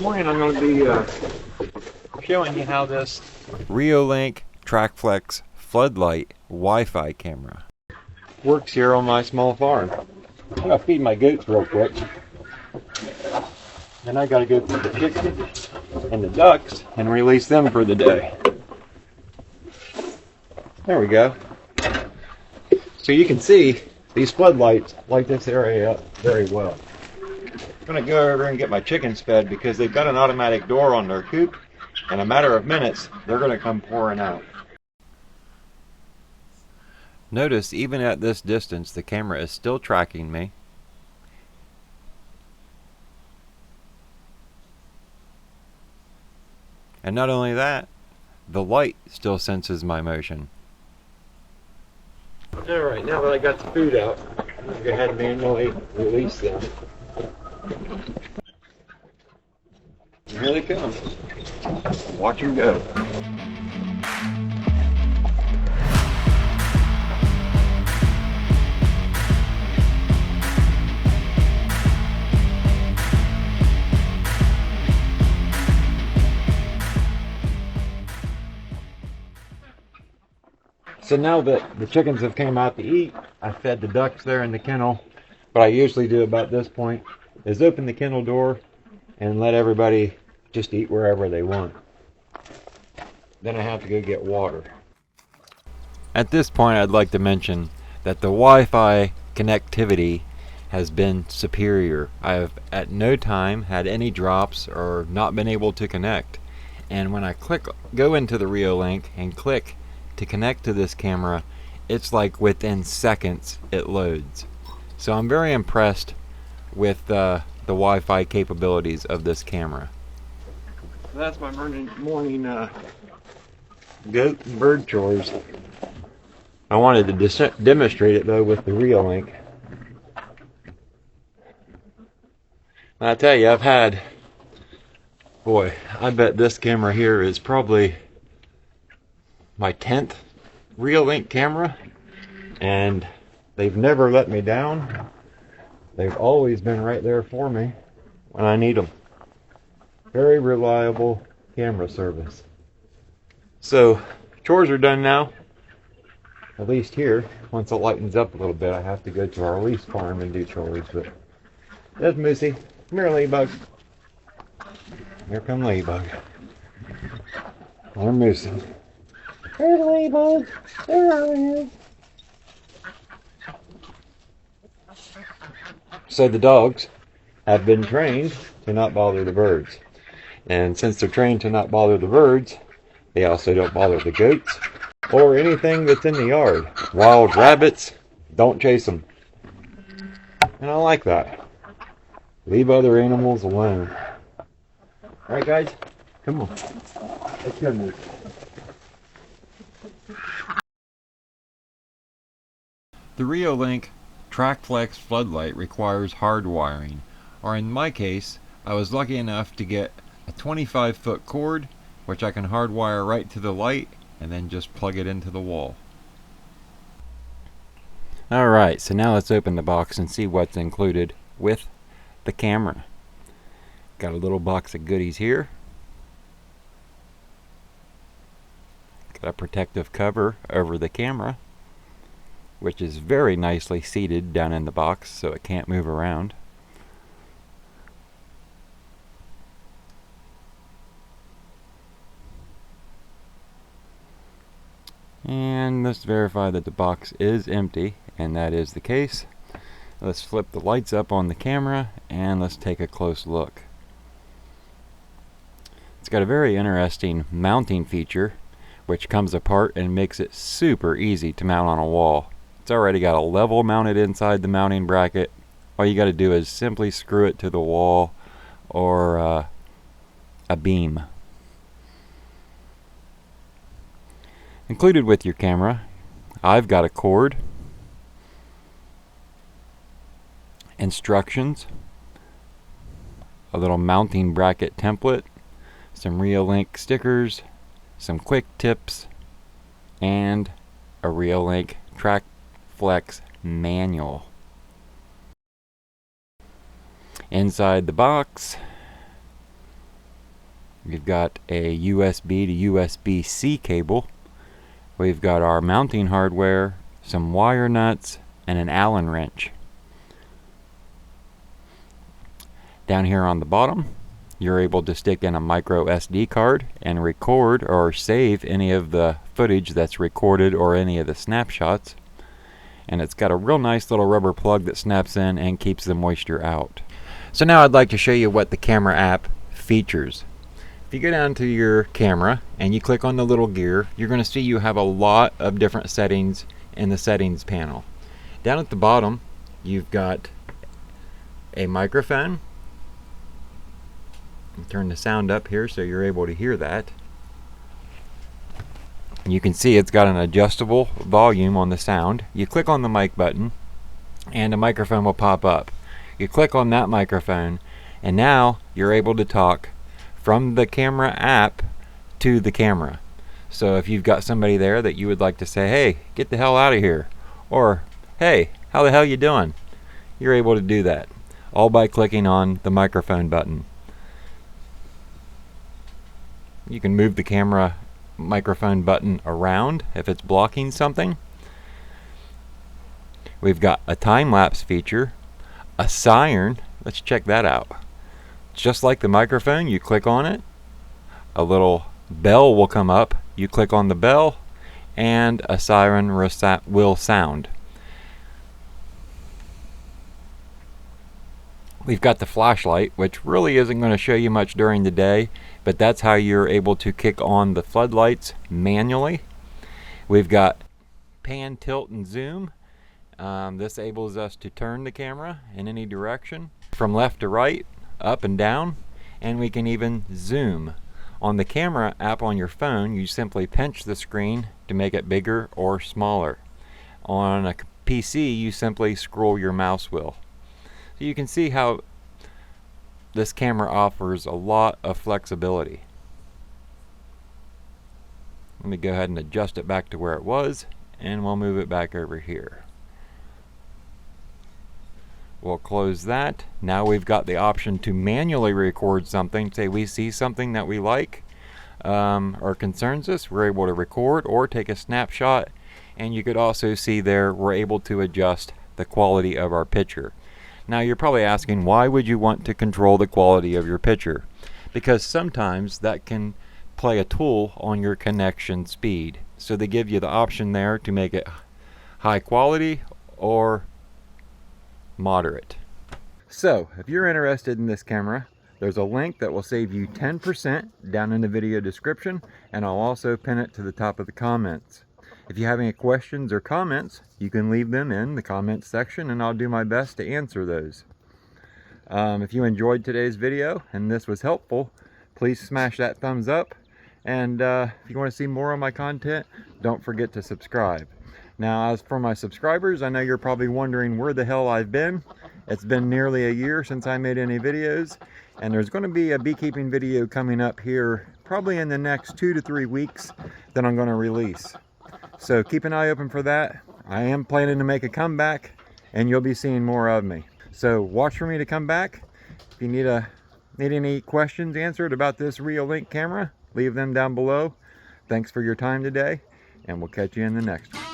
morning I'm going to be showing you how this Reolink TrackFlex floodlight Wi-Fi camera works here on my small farm. I'm going to feed my goats real quick. Then I got to go feed the chickens and the ducks and release them for the day. There we go. So you can see these floodlights light this area up very well. I'm going to go over and get my chickens fed because they've got an automatic door on their coop. In a matter of minutes, they're going to come pouring out. Notice even at this distance, the camera is still tracking me. And not only that, the light still senses my motion. Alright, now that I got the food out, I'm going to go ahead and manually release them. Here they come. Watch them go. So now that the chickens have came out to eat, I fed the ducks there in the kennel. What I usually do about this point is open the kennel door and let everybody just eat wherever they want. Then I have to go get water. At this point, I'd like to mention that the Wi-Fi connectivity has been superior. I have at no time had any drops or not been able to connect. And when I go into the Reolink and click to connect to this camera, it's like within seconds it loads. So I'm very impressed with the Wi-Fi capabilities of this camera. That's my morning goat and bird chores. I wanted to demonstrate it though with the Reolink. I tell you, I bet this camera here is probably my 10th Reolink camera, and they've never let me down. They've always been right there for me when I need them. Very reliable camera service. So, chores are done now. At least here. Once it lightens up a little bit, I have to go to our lease farm and do chores. But there's Massey. Come here, Ladybug. Here come Ladybug. Or Massey. There's Ladybug. There I am. So the dogs have been trained to not bother the birds. And since they're trained to not bother the birds, they also don't bother the goats or anything that's in the yard. Wild rabbits, don't chase them. And I like that. Leave other animals alone. Alright guys, come on. Let's go move. The Reolink TrackFlex floodlight requires hard wiring, or in my case, I was lucky enough to get a 25-foot cord, which I can hardwire right to the light and then just plug it into the wall. Alright, so now let's open the box and see what's included with the camera. Got a little box of goodies here. Got a protective cover over the camera, which is very nicely seated down in the box so it can't move around. And let's verify that the box is empty, and that is the case. Let's flip the lights up on the camera and let's take a close look. It's got a very interesting mounting feature which comes apart and makes it super easy to mount on a wall. It's already got a level mounted inside the mounting bracket. All you got to do is simply screw it to the wall or a beam. Included with your camera, I've got a cord, instructions, a little mounting bracket template, some Reolink stickers, some quick tips, and a Reolink TrackFlex manual. Inside the box, We've got a USB to USB-C cable. We've got our mounting hardware, some wire nuts, and an Allen wrench. Down here on the bottom, you're able to stick in a micro SD card and record or save any of the footage that's recorded or any of the snapshots. And it's got a real nice little rubber plug that snaps in and keeps the moisture out. So now I'd like to show you what the camera app features. If you go down to your camera and you click on the little gear, you're going to see you have a lot of different settings in the settings panel. Down at the bottom, you've got a microphone. Turn the sound up here so you're able to hear that. You can see it's got an adjustable volume on the sound. You click on the mic button and a microphone will pop up. You click on that microphone and now you're able to talk from the camera app to the camera. So if you've got somebody there that you would like to say, hey, get the hell out of here, or hey, how the hell you doing? You're able to do that, all by clicking on the microphone button. You can move the camera microphone button around if it's blocking something. We've got a time-lapse feature, a siren. Let's check that out. Just like the microphone, you click on it, a little bell will come up, you click on the bell, and a siren will sound. We've got the flashlight, which really isn't going to show you much during the day, but that's how you're able to kick on the floodlights manually. We've got pan, tilt, and zoom. This enables us to turn the camera in any direction, from left to right, up and down, and we can even zoom. On the camera app on your phone, you simply pinch the screen to make it bigger or smaller. On a PC, you simply scroll your mouse wheel. So you can see how this camera offers a lot of flexibility. Let me go ahead and adjust it back to where it was, and we'll move it back over here. We'll close that. Now we've got the option to manually record something. Say we see something that we like or concerns us, we're able to record or take a snapshot, and you could also see there we're able to adjust the quality of our picture. Now you're probably asking, why would you want to control the quality of your picture? Because sometimes that can play a toll on your connection speed. So they give you the option there to make it high quality or moderate. So if you're interested in this camera, there's a link that will save you 10% down in the video description, and I'll also pin it to the top of the comments. If you have any questions or comments, you can leave them in the comments section and I'll do my best to answer those. If you enjoyed today's video and this was helpful, please smash that thumbs up, and if you want to see more of my content, don't forget to subscribe. Now, as for my subscribers, I know you're probably wondering where the hell I've been. It's been nearly a year since I made any videos, and there's going to be a beekeeping video coming up here probably in the next 2 to 3 weeks that I'm going to release. So keep an eye open for that. I am planning to make a comeback, and you'll be seeing more of me. So watch for me to come back. If you need any questions answered about this Reolink camera, leave them down below. Thanks for your time today, and we'll catch you in the next one.